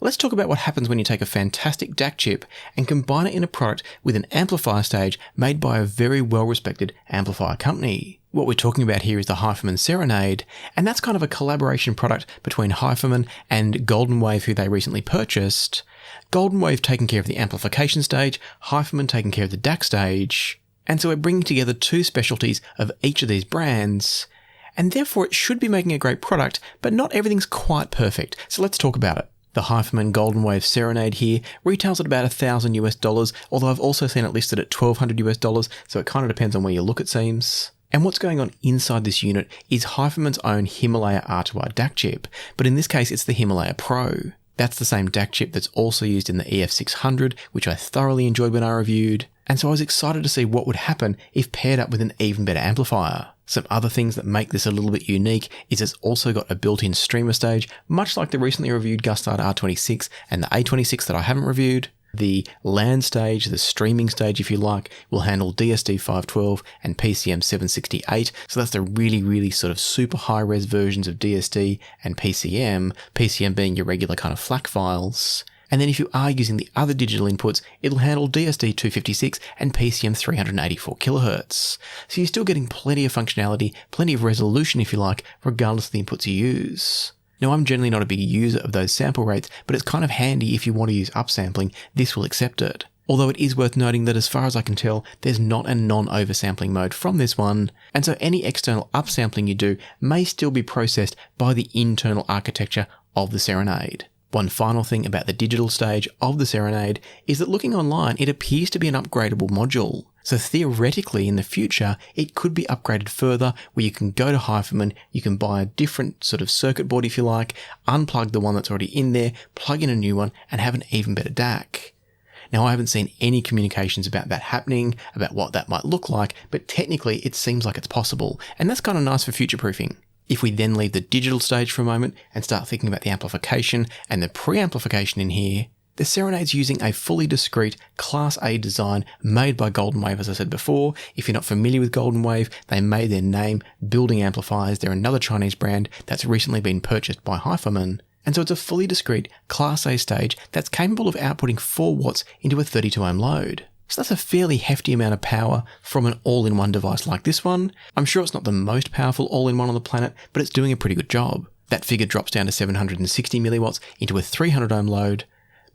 Let's talk about what happens when you take a fantastic DAC chip and combine it in a product with an amplifier stage made by a very well-respected amplifier company. What we're talking about here is the HiFiMan Serenade, and that's kind of a collaboration product between HiFiMan and Goldenwave, who they recently purchased. Goldenwave taking care of the amplification stage, HiFiMan taking care of the DAC stage. And so we're bringing together two specialties of each of these brands, and therefore it should be making a great product, but not everything's quite perfect. So let's talk about it. The HiFiMan Goldenwave Serenade here retails at about $1,000 US, although I've also seen it listed at $1,200 US, so it kind of depends on where you look, it seems. And what's going on inside this unit is HiFiMan's own Himalaya R2R DAC chip, but in this case it's the Himalaya Pro. That's the same DAC chip that's also used in the EF600, which I thoroughly enjoyed when I reviewed, and so I was excited to see what would happen if paired up with an even better amplifier. Some other things that make this a little bit unique is it's also got a built-in streamer stage, much like the recently reviewed Gustard R26 and the A26 that I haven't reviewed. The LAN stage, the streaming stage if you like, will handle DSD 512 and PCM 768, so that's the really sort of super high-res versions of DSD and PCM being your regular kind of FLAC files. And then if you are using the other digital inputs, it'll handle DSD 256 and PCM 384 kHz. So you're still getting plenty of functionality, plenty of resolution if you like, regardless of the inputs you use. Now I'm generally not a big user of those sample rates, but it's kind of handy if you want to use upsampling, this will accept it. Although it is worth noting that as far as I can tell, there's not a non-oversampling mode from this one, and so any external upsampling you do may still be processed by the internal architecture of the Serenade. One final thing about the digital stage of the Serenade is that looking online, it appears to be an upgradable module. So theoretically in the future, it could be upgraded further where you can go to HiFiMan, you can buy a different sort of circuit board if you like, unplug the one that's already in there, plug in a new one and have an even better DAC. Now I haven't seen any communications about that happening, about what that might look like, but technically it seems like it's possible, and that's kind of nice for future-proofing. If we then leave the digital stage for a moment and start thinking about the amplification and the preamplification in here, the Serenade's using a fully discrete Class A design made by Goldenwave, as I said before. If you're not familiar with Goldenwave, they made their name building amplifiers. They're another Chinese brand that's recently been purchased by HiFiMan. And so it's a fully discrete Class A stage that's capable of outputting 4 watts into a 32 ohm load. So that's a fairly hefty amount of power from an all-in-one device like this one. I'm sure it's not the most powerful all-in-one on the planet, but it's doing a pretty good job. That figure drops down to 760 milliwatts into a 300 ohm load,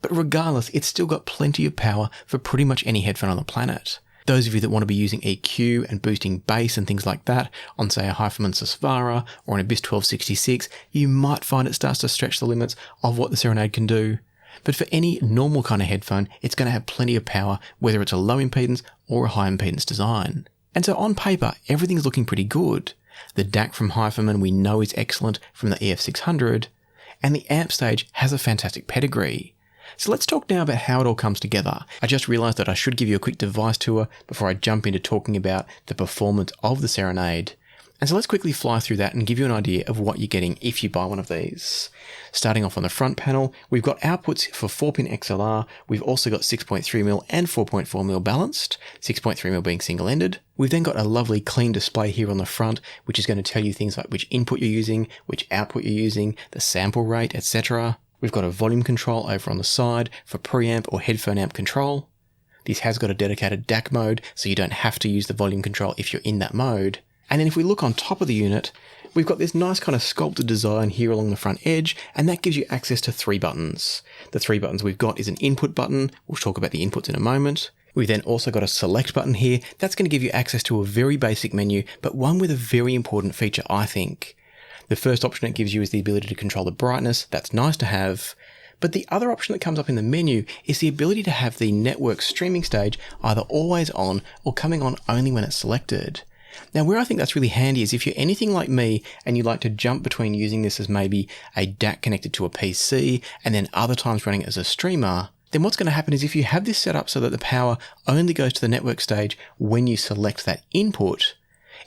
but regardless, it's still got plenty of power for pretty much any headphone on the planet. Those of you that want to be using EQ and boosting bass and things like that on, say, a HiFiMan Sosvara or an Abyss 1266, you might find it starts to stretch the limits of what the Serenade can do. But for any normal kind of headphone, it's going to have plenty of power, whether it's a low impedance or a high impedance design. And so on paper, everything's looking pretty good. The DAC from HiFiMan we know is excellent from the EF600, and the amp stage has a fantastic pedigree. So let's talk now about how it all comes together. I just realized that I should give you a quick device tour before I jump into talking about the performance of the Serenade. And so let's quickly fly through that and give you an idea of what you're getting if you buy one of these. Starting off on the front panel, we've got outputs for 4-pin XLR. We've also got 6.3mm and 4.4mm balanced, 6.3mm being single-ended. We've then got a lovely clean display here on the front, which is going to tell you things like which input you're using, which output you're using, the sample rate, etc. We've got a volume control over on the side for preamp or headphone amp control. This has got a dedicated DAC mode, so you don't have to use the volume control if you're in that mode. And then if we look on top of the unit, we've got this nice kind of sculpted design here along the front edge, and that gives you access to 3 buttons. The 3 buttons we've got is an input button. We'll talk about the inputs in a moment. We've then also got a select button here. That's going to give you access to a very basic menu, but one with a very important feature, I think. The first option it gives you is the ability to control the brightness. That's nice to have. But the other option that comes up in the menu is the ability to have the network streaming stage either always on or coming on only when it's selected. Now, where I think that's really handy is if you're anything like me and you like to jump between using this as maybe a DAC connected to a PC and then other times running it as a streamer, then what's going to happen is if you have this set up so that the power only goes to the network stage when you select that input,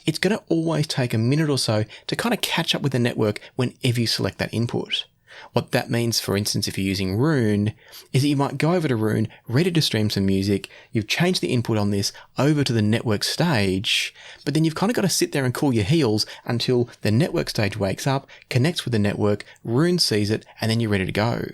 it's going to always take a minute or so to kind of catch up with the network whenever you select that input. What that means, for instance, if you're using Roon, is that you might go over to Roon, ready to stream some music, you've changed the input on this over to the network stage, but then you've kind of got to sit there and cool your heels until the network stage wakes up, connects with the network, Roon sees it, and then you're ready to go.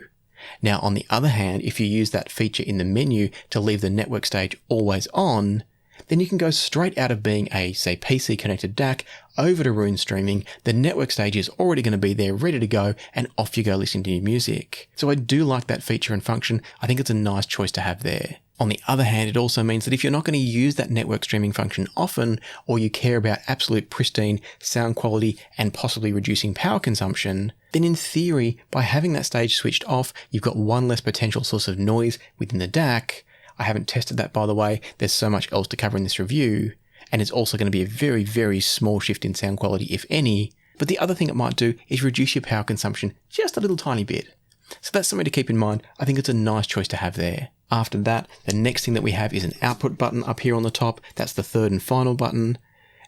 Now, on the other hand, if you use that feature in the menu to leave the network stage always on, then you can go straight out of being a, say, PC connected DAC over to Roon streaming. The network stage is already going to be there ready to go, and off you go listening to your music. So I do like that feature and function. I think it's a nice choice to have there. On the other hand, it also means that if you're not going to use that network streaming function often, or you care about absolute pristine sound quality and possibly reducing power consumption, then in theory, by having that stage switched off, you've got one less potential source of noise within the DAC. I haven't tested that, by the way. There's so much else to cover in this review. And it's also going to be a very, very small shift in sound quality, if any. But the other thing it might do is reduce your power consumption just a little tiny bit. So that's something to keep in mind. I think it's a nice choice to have there. After that, the next thing that we have is an output button up here on the top. That's the third and final button.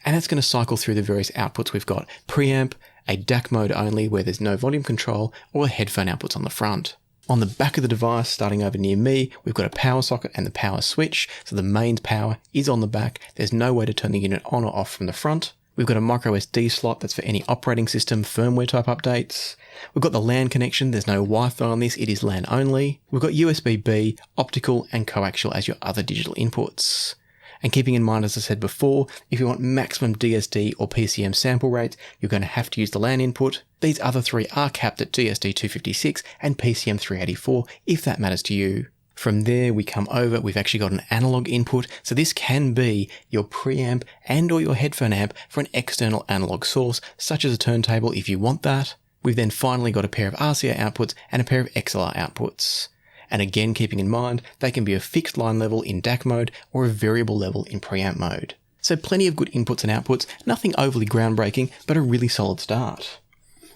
And that's going to cycle through the various outputs. We've got preamp, a DAC mode only where there's no volume control, or headphone outputs on the front. On the back of the device, starting over near me, we've got a power socket and the power switch. So the mains power is on the back. There's no way to turn the unit on or off from the front. We've got a micro SD slot that's for any operating system firmware type updates. We've got the LAN connection. There's no Wi-Fi on this. It is LAN only. We've got USB-B, optical and coaxial as your other digital inputs. And keeping in mind, as I said before, if you want maximum DSD or PCM sample rates, you're going to have to use the LAN input. These other three are capped at DSD 256 and PCM 384 if that matters to you. From there, we come over, we've actually got an analog input. So this can be your preamp and or your headphone amp for an external analog source, such as a turntable if you want that. We've then finally got a pair of RCA outputs and a pair of XLR outputs. And again, keeping in mind, they can be a fixed line level in DAC mode or a variable level in preamp mode. So plenty of good inputs and outputs, nothing overly groundbreaking, but a really solid start.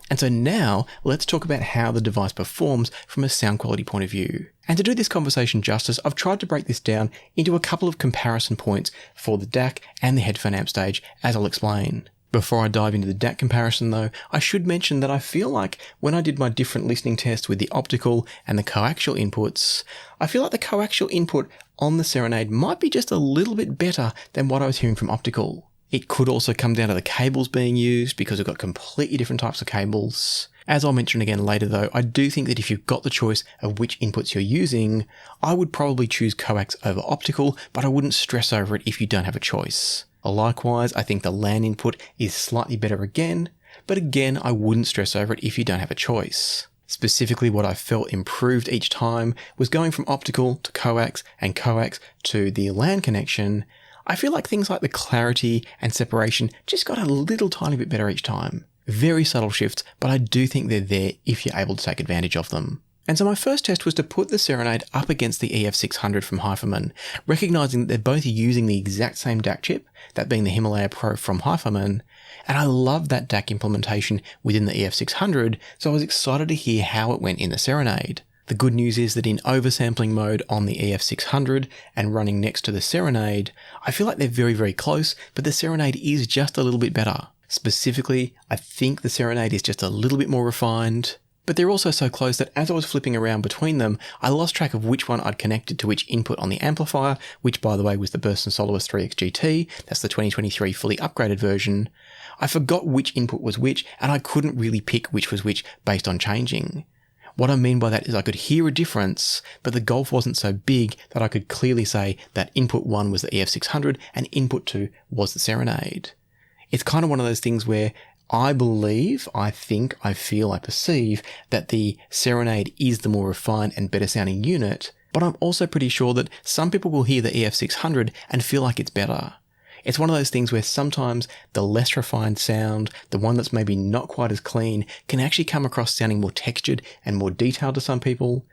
And so now let's talk about how the device performs from a sound quality point of view. And to do this conversation justice, I've tried to break this down into a couple of comparison points for the DAC and the headphone amp stage, as I'll explain. Before I dive into the DAC comparison though, I should mention that I feel like when I did my different listening tests with the optical and the coaxial inputs, I feel like the coaxial input on the Serenade might be just a little bit better than what I was hearing from optical. It could also come down to the cables being used because we've got completely different types of cables. As I'll mention again later though, I do think that if you've got the choice of which inputs you're using, I would probably choose coax over optical, but I wouldn't stress over it if you don't have a choice. Likewise, I think the LAN input is slightly better again, but again, I wouldn't stress over it if you don't have a choice. Specifically, what I felt improved each time was going from optical to coax and coax to the LAN connection. I feel like things like the clarity and separation just got a little tiny bit better each time. Very subtle shifts, but I do think they're there if you're able to take advantage of them. And so my first test was to put the Serenade up against the EF600 from HiFiMan, recognizing that they're both using the exact same DAC chip, that being the Himalaya Pro from HiFiMan, and I love that DAC implementation within the EF600, so I was excited to hear how it went in the Serenade. The good news is that in oversampling mode on the EF600 and running next to the Serenade, I feel like they're very, very close, but the Serenade is just a little bit better. Specifically, I think the Serenade is just a little bit more refined. But they're also so close that as I was flipping around between them, I lost track of which one I'd connected to which input on the amplifier, which by the way was the Burson Soloist 3X GT, that's the 2023 fully upgraded version. I forgot which input was which, and I couldn't really pick which was which based on changing. What I mean by that is I could hear a difference, but the gulf wasn't so big that I could clearly say that input 1 was the EF600 and input 2 was the Serenade. It's kind of one of those things where I believe, I think, I feel, I perceive that the Serenade is the more refined and better sounding unit, but I'm also pretty sure that some people will hear the EF600 and feel like it's better. It's one of those things where sometimes the less refined sound, the one that's maybe not quite as clean, can actually come across sounding more textured and more detailed to some people.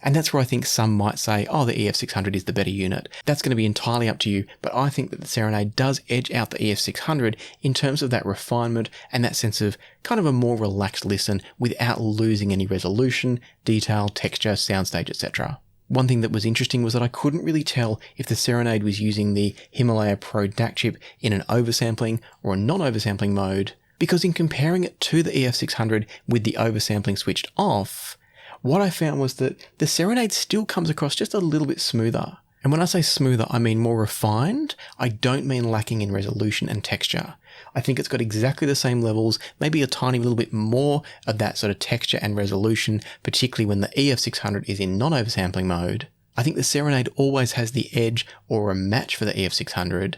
And that's where I think some might say, oh, the EF600 is the better unit. That's going to be entirely up to you, but I think that the Serenade does edge out the EF600 in terms of that refinement and that sense of kind of a more relaxed listen without losing any resolution, detail, texture, soundstage, etc. One thing that was interesting was that I couldn't really tell if the Serenade was using the Himalaya Pro DAC chip in an oversampling or a non-oversampling mode, because in comparing it to the EF600 with the oversampling switched off, what I found was that the Serenade still comes across just a little bit smoother. And when I say smoother, I mean more refined. I don't mean lacking in resolution and texture. I think it's got exactly the same levels, maybe a tiny little bit more of that sort of texture and resolution, particularly when the EF600 is in non-oversampling mode. I think the Serenade always has the edge or a match for the EF600,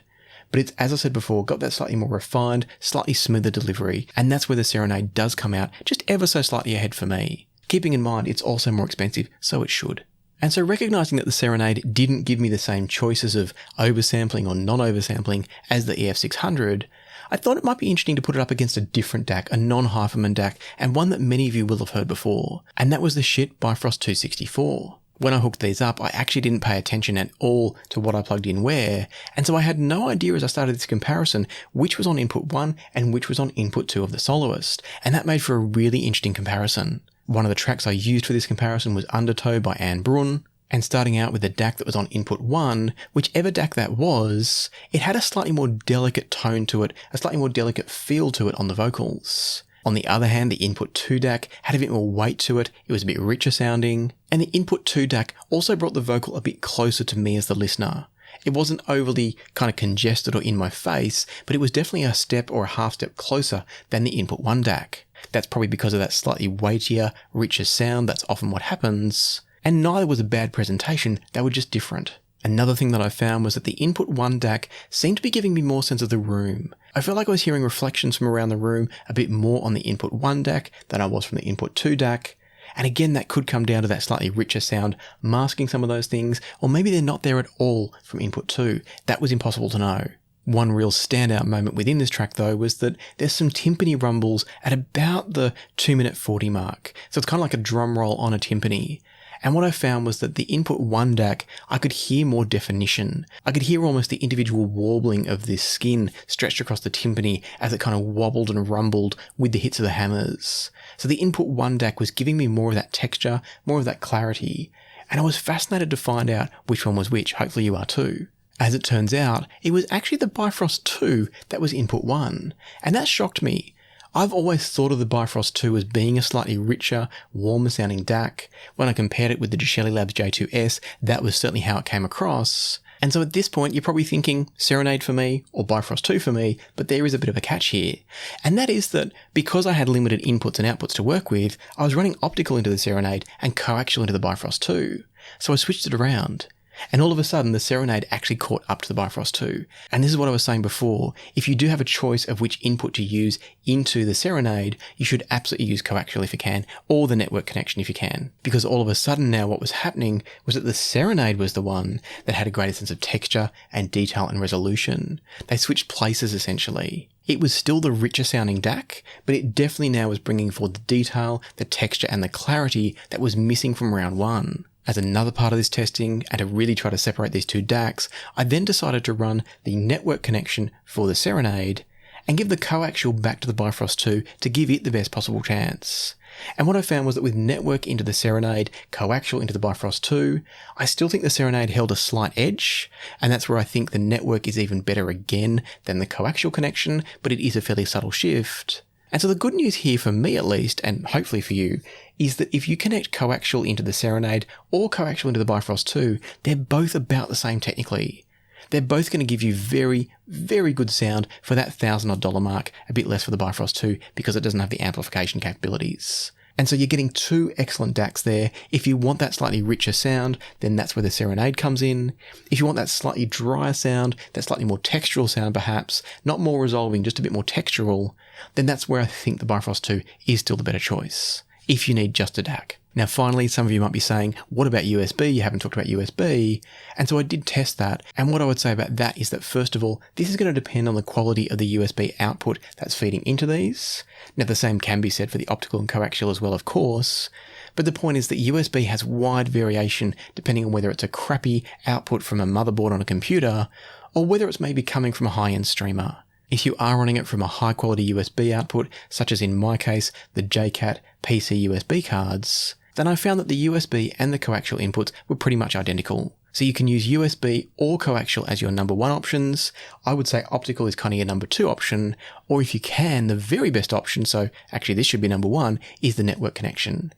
but it's, as I said before, got that slightly more refined, slightly smoother delivery, and that's where the Serenade does come out just ever so slightly ahead for me. Keeping in mind it's also more expensive, so it should. And so recognising that the Serenade didn't give me the same choices of oversampling or non-oversampling as the EF600, I thought it might be interesting to put it up against a different DAC, a non-HiFiMan DAC, and one that many of you will have heard before, and that was the Schiit Bifrost 264. When I hooked these up, I actually didn't pay attention at all to what I plugged in where, and so I had no idea as I started this comparison which was on input 1 and which was on input 2 of the Soloist, and that made for a really interesting comparison. One of the tracks I used for this comparison was Undertow by Anne Brun, and starting out with the DAC that was on input 1, whichever DAC that was, it had a slightly more delicate tone to it, a slightly more delicate feel to it on the vocals. On the other hand, the input 2 DAC had a bit more weight to it, it was a bit richer sounding, and the input 2 DAC also brought the vocal a bit closer to me as the listener. It wasn't overly kind of congested or in my face, but it was definitely a step or a half step closer than the input 1 DAC. That's probably because of that slightly weightier, richer sound, that's often what happens. And neither was a bad presentation, they were just different. Another thing that I found was that the input 1 DAC seemed to be giving me more sense of the room. I felt like I was hearing reflections from around the room a bit more on the input 1 DAC than I was from the input 2 DAC. And again, that could come down to that slightly richer sound masking some of those things, or maybe they're not there at all from input 2. That was impossible to know. One real standout moment within this track though was that there's some timpani rumbles at about the 2-minute 40 mark. So it's kind of like a drum roll on a timpani. And what I found was that the input 1 DAC, I could hear more definition. I could hear almost the individual warbling of this skin stretched across the timpani as it kind of wobbled and rumbled with the hits of the hammers. So the input 1 DAC was giving me more of that texture, more of that clarity. And I was fascinated to find out which one was which. Hopefully you are too. As it turns out, it was actually the Bifrost 2 that was input 1, and that shocked me. I've always thought of the Bifrost 2 as being a slightly richer, warmer sounding DAC. When I compared it with the Geshelli Labs J2S, that was certainly how it came across. And so at this point, you're probably thinking Serenade for me or Bifrost 2 for me, but there is a bit of a catch here. And that is that because I had limited inputs and outputs to work with, I was running optical into the Serenade and coaxial into the Bifrost 2. So I switched it around. And all of a sudden, the Serenade actually caught up to the Bifrost 2. And this is what I was saying before. If you do have a choice of which input to use into the Serenade, you should absolutely use coaxial if you can, or the network connection if you can. Because all of a sudden now what was happening was that the Serenade was the one that had a greater sense of texture and detail and resolution. They switched places essentially. It was still the richer sounding DAC, but it definitely now was bringing forward the detail, the texture and the clarity that was missing from round 1. As another part of this testing, and to really try to separate these two DACs, I then decided to run the network connection for the Serenade and give the coaxial back to the Bifrost 2 to give it the best possible chance. And what I found was that with network into the Serenade, coaxial into the Bifrost 2, I still think the Serenade held a slight edge, and that's where I think the network is even better again than the coaxial connection, but it is a fairly subtle shift. And so the good news here for me at least, and hopefully for you, is that if you connect coaxial into the Serenade or coaxial into the Bifrost 2, they're both about the same technically. They're both going to give you very, very good sound for that $1,000 mark, a bit less for the Bifrost 2 because it doesn't have the amplification capabilities. And so you're getting two excellent DACs there. If you want that slightly richer sound, then that's where the Serenade comes in. If you want that slightly drier sound, that slightly more textural sound perhaps, not more resolving, just a bit more textural, then that's where I think the Bifrost 2 is still the better choice, if you need just a DAC. Now finally, some of you might be saying, what about USB? You haven't talked about USB. And so I did test that. And what I would say about that is that first of all, this is going to depend on the quality of the USB output that's feeding into these. Now the same can be said for the optical and coaxial as well, of course. But the point is that USB has wide variation depending on whether it's a crappy output from a motherboard on a computer or whether it's maybe coming from a high-end streamer. If you are running it from a high-quality USB output, such as in my case, the JCAT PC USB cards, then I found that the USB and the coaxial inputs were pretty much identical. So you can use USB or coaxial as your number one options. I would say optical is kind of your number two option, or if you can, the very best option, so actually this should be number one, is the network connection.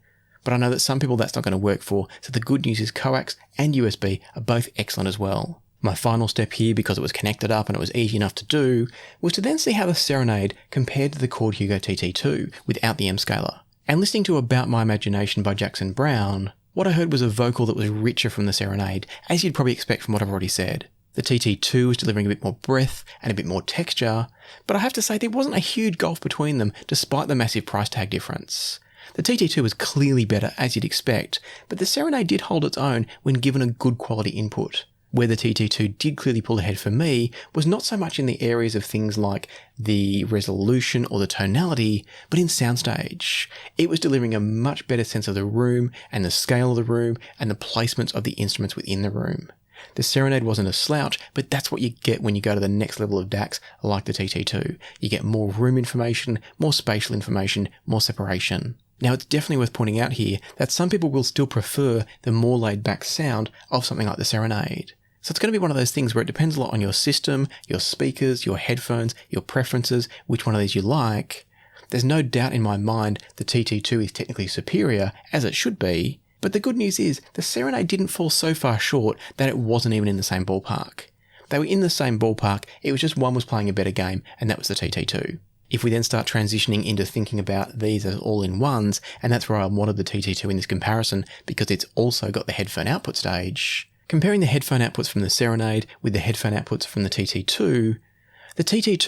But I know that some people that's not going to work for, so the good news is coax and USB are both excellent as well. My final step here, because it was connected up and it was easy enough to do, was to then see how the Serenade compared to the Chord TT2 without the M scaler. And listening to About My Imagination by Jackson Browne, what I heard was a vocal that was richer from the Serenade, as you'd probably expect from what I've already said. The TT2 was delivering a bit more breadth and a bit more texture, but I have to say there wasn't a huge gulf between them despite the massive price tag difference. The TT2 was clearly better, as you'd expect, but the Serenade did hold its own when given a good quality input. Where the TT2 did clearly pull ahead for me was not so much in the areas of things like the resolution or the tonality, but in soundstage. It was delivering a much better sense of the room and the scale of the room and the placements of the instruments within the room. The Serenade wasn't a slouch, but that's what you get when you go to the next level of DACs like the TT2. You get more room information, more spatial information, more separation. Now, it's definitely worth pointing out here that some people will still prefer the more laid-back sound of something like the Serenade. So it's going to be one of those things where it depends a lot on your system, your speakers, your headphones, your preferences, which one of these you like. There's no doubt in my mind the TT2 is technically superior, as it should be, but the good news is the Serenade didn't fall so far short that it wasn't even in the same ballpark. They were in the same ballpark, it was just one was playing a better game, and that was the TT2. If we then start transitioning into thinking about these as all-in-ones, and that's where I wanted the TT2 in this comparison because it's also got the headphone output stage. Comparing the headphone outputs from the Serenade with the headphone outputs from the TT2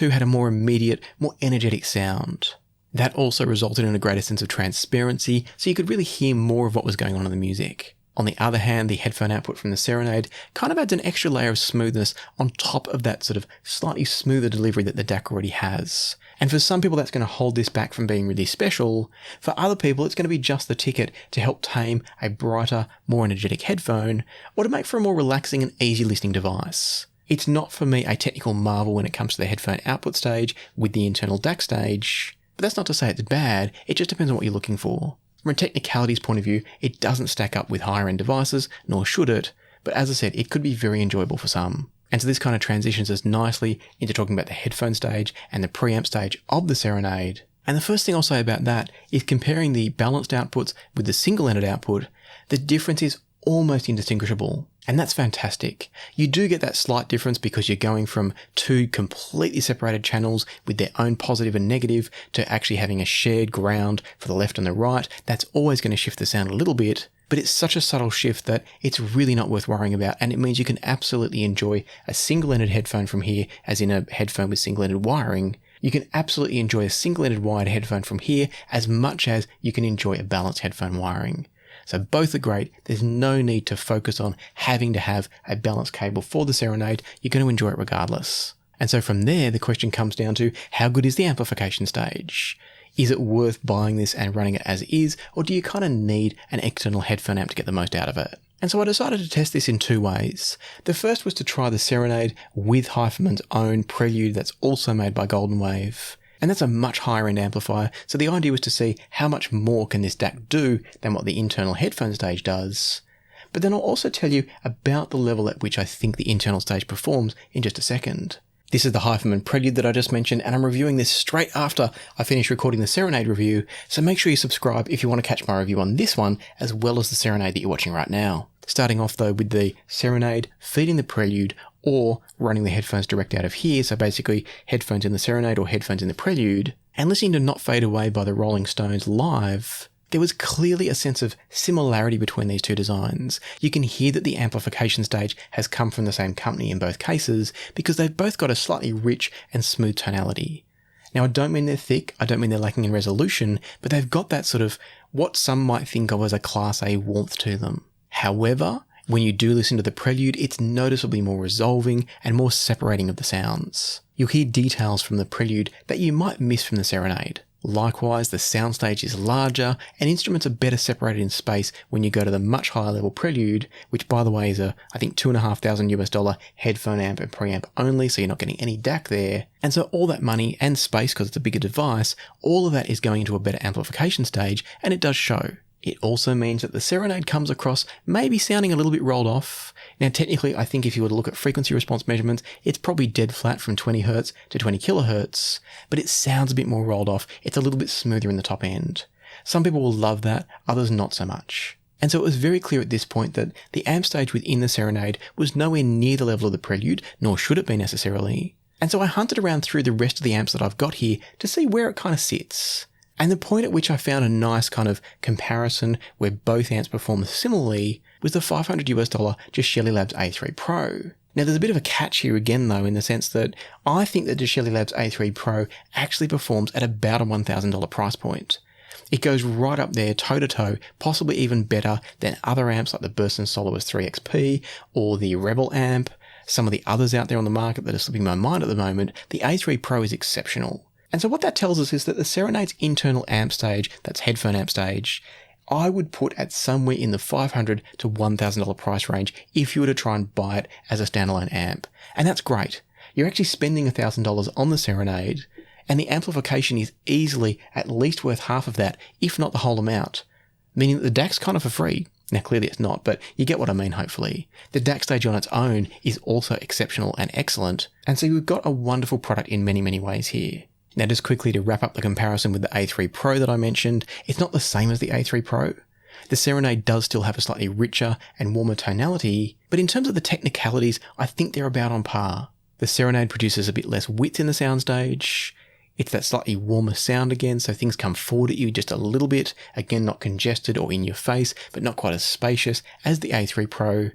had a more immediate, more energetic sound. That also resulted in a greater sense of transparency, so you could really hear more of what was going on in the music. On the other hand, the headphone output from the Serenade kind of adds an extra layer of smoothness on top of that sort of slightly smoother delivery that the DAC already has. And for some people that's going to hold this back from being really special. For other people it's going to be just the ticket to help tame a brighter, more energetic headphone, or to make for a more relaxing and easy listening device. It's not for me a technical marvel when it comes to the headphone output stage with the internal DAC stage, but that's not to say it's bad, it just depends on what you're looking for. From a technicalities point of view, it doesn't stack up with higher end devices, nor should it, but as I said, it could be very enjoyable for some. And so this kind of transitions us nicely into talking about the headphone stage and the preamp stage of the Serenade. And the first thing I'll say about that is comparing the balanced outputs with the single-ended output, the difference is almost indistinguishable. And that's fantastic. You do get that slight difference because you're going from two completely separated channels with their own positive and negative to actually having a shared ground for the left and the right. That's always going to shift the sound a little bit, but it's such a subtle shift that it's really not worth worrying about, and it means you can absolutely enjoy a single-ended headphone from here, as in a headphone with single-ended wiring. You can absolutely enjoy a single-ended wired headphone from here as much as you can enjoy a balanced headphone wiring. So both are great. There's no need to focus on having to have a balanced cable for the Serenade. You're going to enjoy it regardless. And so from there, the question comes down to how good is the amplification stage? Is it worth buying this and running it as is, or do you kind of need an external headphone amp to get the most out of it? And so I decided to test this in two ways. The first was to try the Serenade with HiFiMan's own Prelude that's also made by Goldenwave. And that's a much higher end amplifier, so the idea was to see how much more can this DAC do than what the internal headphone stage does. But then I'll also tell you about the level at which I think the internal stage performs in just a second. This is the HiFiMan Prelude that I just mentioned, and I'm reviewing this straight after I finish recording the Serenade review, so make sure you subscribe if you want to catch my review on this one as well as the Serenade that you're watching right now. Starting off though with the Serenade feeding the Prelude or running the headphones direct out of here, so basically headphones in the Serenade or headphones in the Prelude, and listening to Not Fade Away by the Rolling Stones live, there was clearly a sense of similarity between these two designs. You can hear that the amplification stage has come from the same company in both cases because they've both got a slightly rich and smooth tonality. Now I don't mean they're thick, I don't mean they're lacking in resolution, but they've got that sort of what some might think of as a Class A warmth to them. However, when you do listen to the Prelude, it's noticeably more resolving and more separating of the sounds. You'll hear details from the Prelude that you might miss from the Serenade. Likewise, the soundstage is larger and instruments are better separated in space when you go to the much higher level Prelude, which by the way is a, I think $2,500 headphone amp and preamp only, so you're not getting any DAC there. And so all that money and space, because it's a bigger device, all of that is going into a better amplification stage, and it does show. It also means that the Serenade comes across maybe sounding a little bit rolled off. Now technically I think if you were to look at frequency response measurements, it's probably dead flat from 20 Hz to 20 kHz, but it sounds a bit more rolled off. It's a little bit smoother in the top end. Some people will love that, others not so much. And so it was very clear at this point that the amp stage within the Serenade was nowhere near the level of the Prelude, nor should it be necessarily. And so I hunted around through the rest of the amps that I've got here to see where it kind of sits. And the point at which I found a nice kind of comparison where both amps perform similarly was the $500 Geshelli Labs A3 Pro. Now there's a bit of a catch here again though, in the sense that I think that Geshelli Labs A3 Pro actually performs at about a $1,000 price point. It goes right up there toe to toe, possibly even better than other amps like the Burson Soloist 3XP or the Rebel amp. Some of the others out there on the market that are slipping my mind at the moment, the A3 Pro is exceptional. And so what that tells us is that the Serenade's internal amp stage, that's headphone amp stage, I would put at somewhere in the $500 to $1,000 price range if you were to try and buy it as a standalone amp. And that's great. You're actually spending $1,000 on the Serenade, and the amplification is easily at least worth half of that, if not the whole amount. Meaning that the DAC's kind of for free. Now clearly it's not, but you get what I mean hopefully. The DAC stage on its own is also exceptional and excellent, and so we've got a wonderful product in many, many ways here. Now just quickly to wrap up the comparison with the A3 Pro that I mentioned, it's not the same as the A3 Pro. The Serenade does still have a slightly richer and warmer tonality, but in terms of the technicalities, I think they're about on par. The Serenade produces a bit less width in the soundstage. It's that slightly warmer sound again, so things come forward at you just a little bit, again not congested or in your face, but not quite as spacious as the A3 Pro.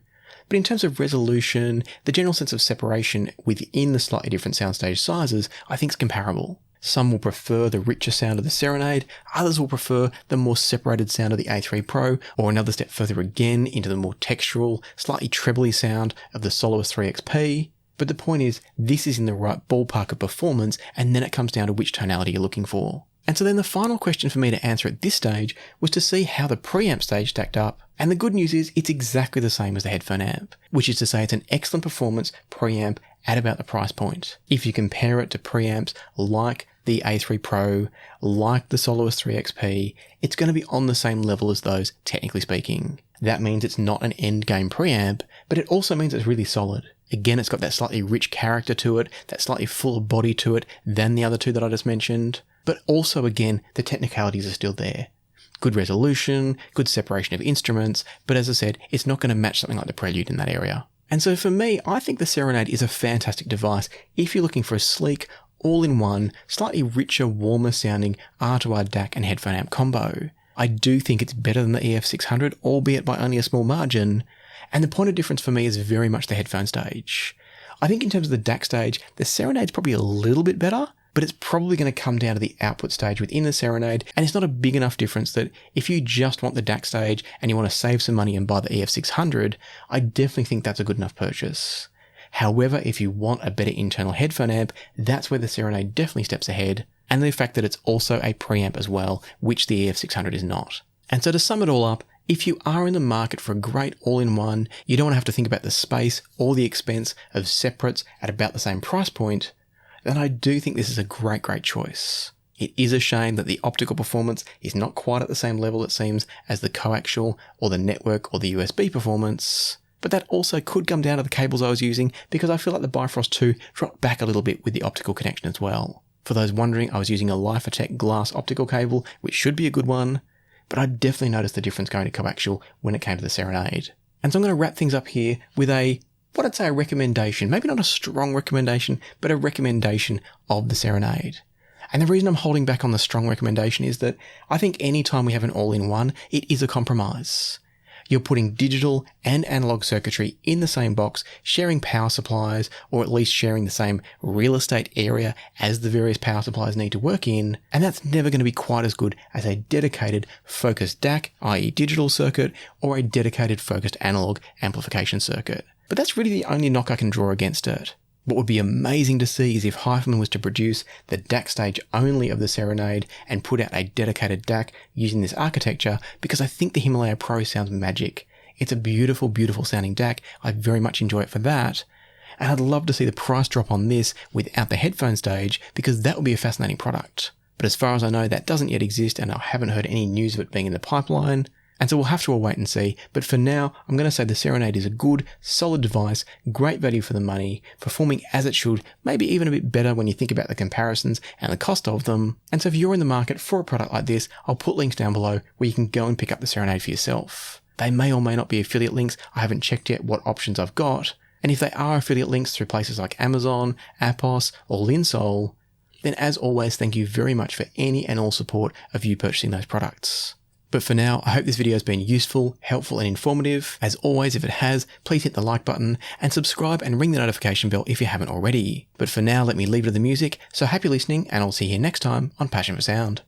But in terms of resolution, the general sense of separation within the slightly different soundstage sizes, I think is comparable. Some will prefer the richer sound of the Serenade, others will prefer the more separated sound of the A3 Pro, or another step further again into the more textural, slightly trebly sound of the Soloist 3XP. But the point is, this is in the right ballpark of performance, and then it comes down to which tonality you're looking for. And so then the final question for me to answer at this stage was to see how the preamp stage stacked up. And the good news is it's exactly the same as the headphone amp, which is to say it's an excellent performance preamp at about the price point. If you compare it to preamps like the A3 Pro, like the Soloist 3XP, it's going to be on the same level as those, technically speaking. That means it's not an end-game preamp, but it also means it's really solid. Again, it's got that slightly rich character to it, that slightly fuller body to it than the other two that I just mentioned. But also, again, the technicalities are still there. Good resolution, good separation of instruments, but as I said, it's not going to match something like the Prelude in that area. And so for me, I think the Serenade is a fantastic device if you're looking for a sleek, all-in-one, slightly richer, warmer sounding R2R DAC and headphone amp combo. I do think it's better than the EF600, albeit by only a small margin. And the point of difference for me is very much the headphone stage. I think in terms of the DAC stage, the Serenade's probably a little bit better, but it's probably going to come down to the output stage within the Serenade, and it's not a big enough difference that if you just want the DAC stage and you want to save some money and buy the EF600, I definitely think that's a good enough purchase. However, if you want a better internal headphone amp, that's where the Serenade definitely steps ahead, and the fact that it's also a preamp as well, which the EF600 is not. And so to sum it all up, if you are in the market for a great all-in-one, you don't want to have to think about the space or the expense of separates at about the same price point, then I do think this is a great, great choice. It is a shame that the optical performance is not quite at the same level, it seems, as the coaxial or the network or the USB performance, but that also could come down to the cables I was using, because I feel like the Bifrost 2 dropped back a little bit with the optical connection as well. For those wondering, I was using a LiFiTech glass optical cable, which should be a good one, but I definitely noticed the difference going to coaxial when it came to the Serenade. And so I'm going to wrap things up here with what I'd say a recommendation, maybe not a strong recommendation, but a recommendation of the Serenade. And the reason I'm holding back on the strong recommendation is that I think any time we have an all-in-one, it is a compromise. You're putting digital and analog circuitry in the same box, sharing power supplies, or at least sharing the same real estate area as the various power supplies need to work in, and that's never going to be quite as good as a dedicated focused DAC, i.e. digital circuit, or a dedicated focused analog amplification circuit. But that's really the only knock I can draw against it. What would be amazing to see is if HiFiMan was to produce the DAC stage only of the Serenade and put out a dedicated DAC using this architecture, because I think the Himalaya Pro sounds magic. It's a beautiful, beautiful sounding DAC. I very much enjoy it for that. And I'd love to see the price drop on this without the headphone stage, because that would be a fascinating product. But as far as I know, that doesn't yet exist, and I haven't heard any news of it being in the pipeline. And so we'll have to all wait and see, but for now, I'm going to say the Serenade is a good, solid device, great value for the money, performing as it should, maybe even a bit better when you think about the comparisons and the cost of them. And so if you're in the market for a product like this, I'll put links down below where you can go and pick up the Serenade for yourself. They may or may not be affiliate links. I haven't checked yet what options I've got. And if they are affiliate links through places like Amazon, Atos, or Linsol, then as always, thank you very much for any and all support of you purchasing those products. But for now, I hope this video has been useful, helpful, and informative. As always, if it has, please hit the like button and subscribe and ring the notification bell if you haven't already. But for now, let me leave it to the music, so happy listening, and I'll see you next time on Passion for Sound.